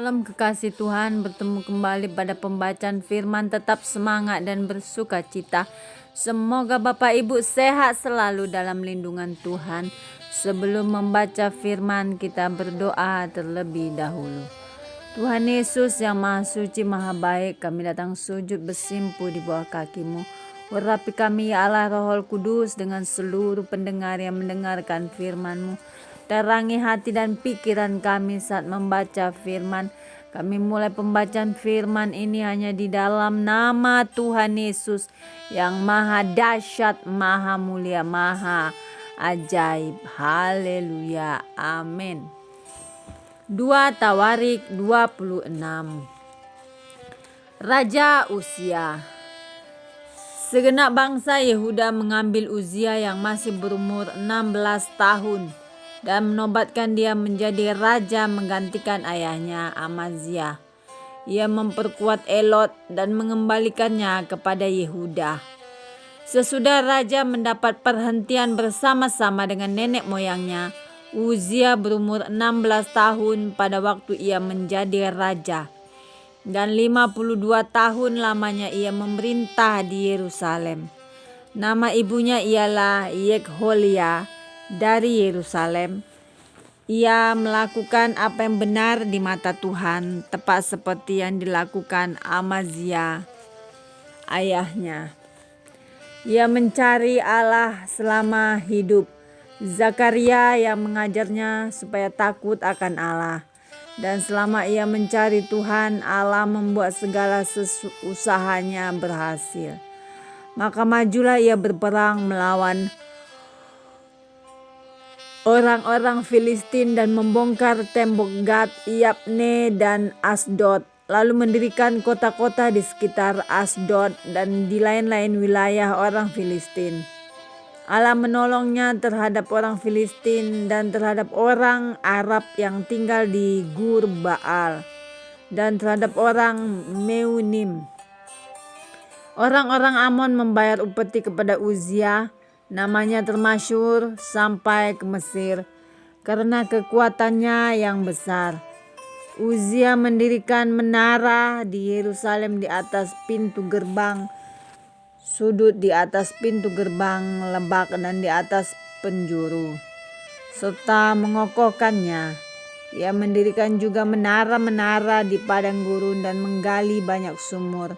Shalom kekasih Tuhan, bertemu kembali pada pembacaan firman. Tetap semangat dan bersuka cita. Semoga Bapak Ibu sehat selalu dalam lindungan Tuhan. Sebelum membaca firman, kita berdoa terlebih dahulu. Tuhan Yesus yang Maha Suci, Maha Baik, kami datang sujud bersimpu di bawah kaki-Mu. Urapi kami ya Allah Roh Kudus dengan seluruh pendengar yang mendengarkan firman-Mu. Terangi hati dan pikiran kami saat membaca firman. Kami mulai pembacaan firman ini hanya di dalam nama Tuhan Yesus yang Maha Dahsyat, Maha Mulia, Maha Ajaib. Haleluya. Amin. 2 Tawarik 26. Raja Uzia. Segenap bangsa Yehuda mengambil Uzia yang masih berumur 16 tahun dan menobatkan dia menjadi raja menggantikan ayahnya Amazia. Ia memperkuat Elot dan mengembalikannya kepada Yehuda. Sesudah raja mendapat perhentian bersama-sama dengan nenek moyangnya, Uzia berumur 16 tahun pada waktu ia menjadi raja. Dan 52 tahun lamanya ia memerintah di Yerusalem. Nama ibunya ialah Yekholia dari Yerusalem. Ia melakukan apa yang benar di mata Tuhan, tepat seperti yang dilakukan Amazia ayahnya. Ia mencari Allah selama hidup. Zakaria yang mengajarnya supaya takut akan Allah. Dan selama ia mencari Tuhan, Allah membuat segala usahanya berhasil. Maka majulah ia berperang melawan orang-orang Filistin dan membongkar tembok Gad, Yabne, dan Asdod. Lalu mendirikan kota-kota di sekitar Asdod dan di lain-lain wilayah orang Filistin. Allah menolongnya terhadap orang Filistin dan terhadap orang Arab yang tinggal di Gur Baal dan terhadap orang Meunim. Orang-orang Amon membayar upeti kepada Uzia. Namanya termasyhur sampai ke Mesir karena kekuatannya yang besar. Uzia mendirikan menara di Yerusalem di atas pintu gerbang sudut, di atas pintu gerbang lebak, dan di atas penjuru, serta mengokohkannya. Ia mendirikan juga menara-menara di padang gurun dan menggali banyak sumur,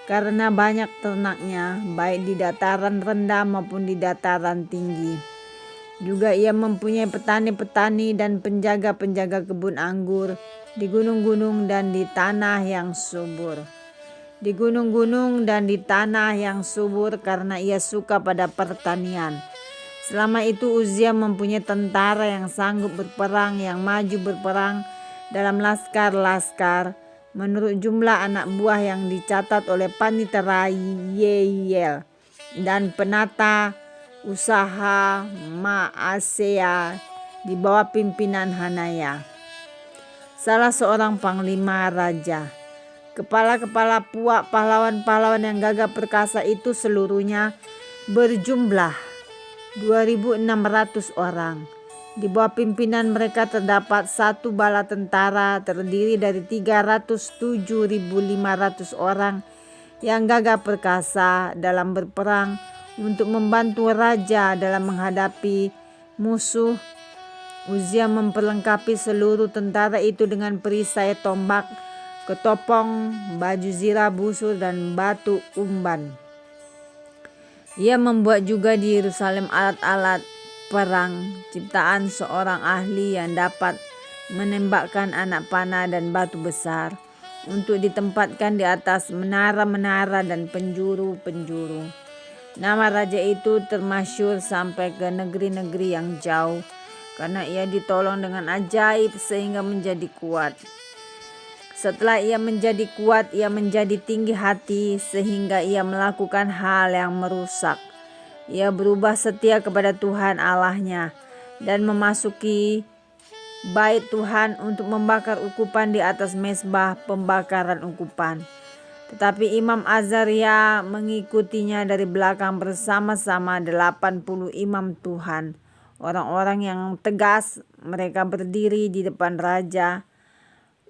karena banyak ternaknya, baik di dataran rendah maupun di dataran tinggi. Juga ia mempunyai petani-petani dan penjaga-penjaga kebun anggur di gunung-gunung dan di tanah yang subur. Di gunung-gunung dan di tanah yang subur karena ia suka pada pertanian. Selama itu Uzia mempunyai tentara yang sanggup berperang, yang maju berperang dalam laskar-laskar menurut jumlah anak buah yang dicatat oleh panitera Yeiel dan penata usaha Maasea di bawah pimpinan Hanaya, salah seorang panglima raja. Kepala-kepala puak pahlawan-pahlawan yang gagah perkasa itu seluruhnya berjumlah 2.600 orang. Di bawah pimpinan mereka terdapat satu bala tentara terdiri dari 307.500 orang yang gagah perkasa dalam berperang untuk membantu raja dalam menghadapi musuh. Uzia memperlengkapi seluruh tentara itu dengan perisai, tombak, ketopong, baju zirah busur, dan batu umban. Ia membuat juga di Yerusalem alat-alat perang ciptaan seorang ahli yang dapat menembakkan anak panah dan batu besar untuk ditempatkan di atas menara-menara dan penjuru-penjuru. Nama raja itu termasyhur sampai ke negeri-negeri yang jauh karena ia ditolong dengan ajaib sehingga menjadi kuat. Setelah ia menjadi kuat, ia menjadi tinggi hati sehingga ia melakukan hal yang merusak. Ia berubah setia kepada Tuhan Allahnya dan memasuki bait Tuhan untuk membakar ukupan di atas mezbah pembakaran ukupan. Tetapi Imam Azaria mengikutinya dari belakang bersama-sama 80 imam Tuhan. Orang-orang yang tegas, mereka berdiri di depan raja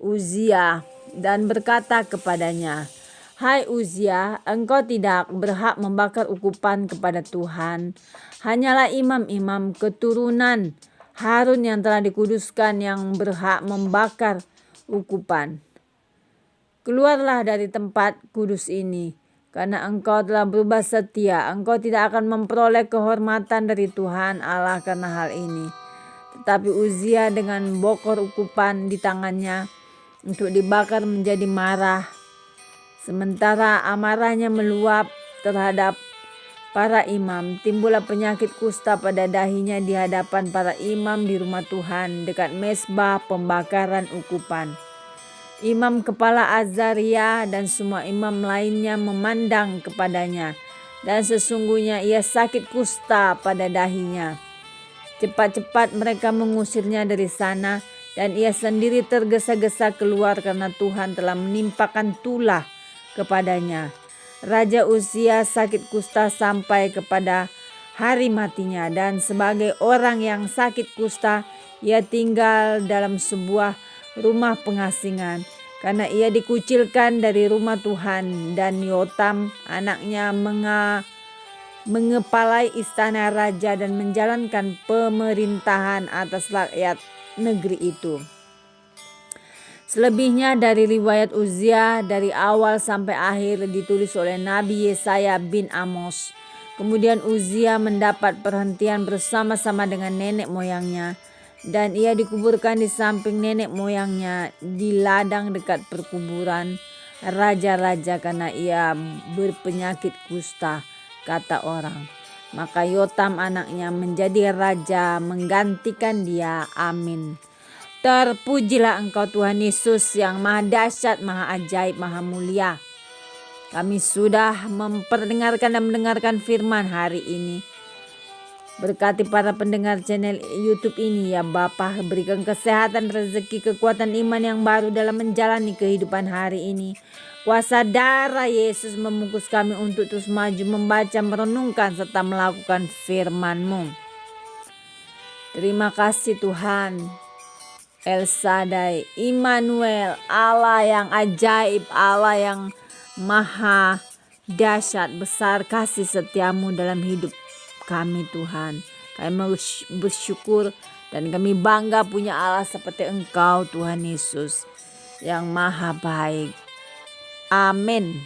Uzia dan berkata kepadanya, "Hai Uzia, engkau tidak berhak membakar ukupan kepada Tuhan. Hanyalah imam-imam keturunan Harun yang telah dikuduskan yang berhak membakar ukupan. Keluarlah dari tempat kudus ini, karena engkau telah berubah setia. Engkau tidak akan memperoleh kehormatan dari Tuhan Allah karena hal ini." Tetapi Uzia dengan bokor ukupan di tangannya untuk dibakar menjadi marah. Sementara amarahnya meluap terhadap para imam, timbullah penyakit kusta pada dahinya di hadapan para imam di rumah Tuhan dekat mezbah pembakaran ukupan. Imam kepala Azaria dan semua imam lainnya memandang kepadanya, dan sesungguhnya ia sakit kusta pada dahinya. Cepat-cepat mereka mengusirnya dari sana, dan ia sendiri tergesa-gesa keluar karena Tuhan telah menimpakan tulah kepadanya. Raja Uzia sakit kusta sampai kepada hari matinya, dan sebagai orang yang sakit kusta, ia tinggal dalam sebuah rumah pengasingan, karena ia dikucilkan dari rumah Tuhan, dan Yotam anaknya mengepalai istana raja dan menjalankan pemerintahan atas rakyat negeri itu. Selebihnya dari riwayat Uzia dari awal sampai akhir ditulis oleh Nabi Yesaya bin Amos. Kemudian Uzia mendapat perhentian bersama-sama dengan nenek moyangnya, dan ia dikuburkan di samping nenek moyangnya di ladang dekat perkuburan raja-raja karena ia berpenyakit kusta, kata orang. Maka Yotam anaknya menjadi raja menggantikan dia. Amin. Terpujilah Engkau Tuhan Yesus yang maha dahsyat, maha ajaib, maha mulia. Kami sudah memperdengarkan dan mendengarkan firman hari ini. Berkati para pendengar channel YouTube ini ya Bapa, berikan kesehatan, rezeki, kekuatan iman yang baru dalam menjalani kehidupan hari ini. Kuasa darah Yesus membungkus kami untuk terus maju membaca, merenungkan, serta melakukan firman-Mu. Terima kasih Tuhan. El Shaddai, Immanuel, Allah yang ajaib, Allah yang maha dahsyat, besar kasih setiamu dalam hidup kami Tuhan. Kami bersyukur dan kami bangga punya Allah seperti Engkau Tuhan Yesus yang maha baik. Amin.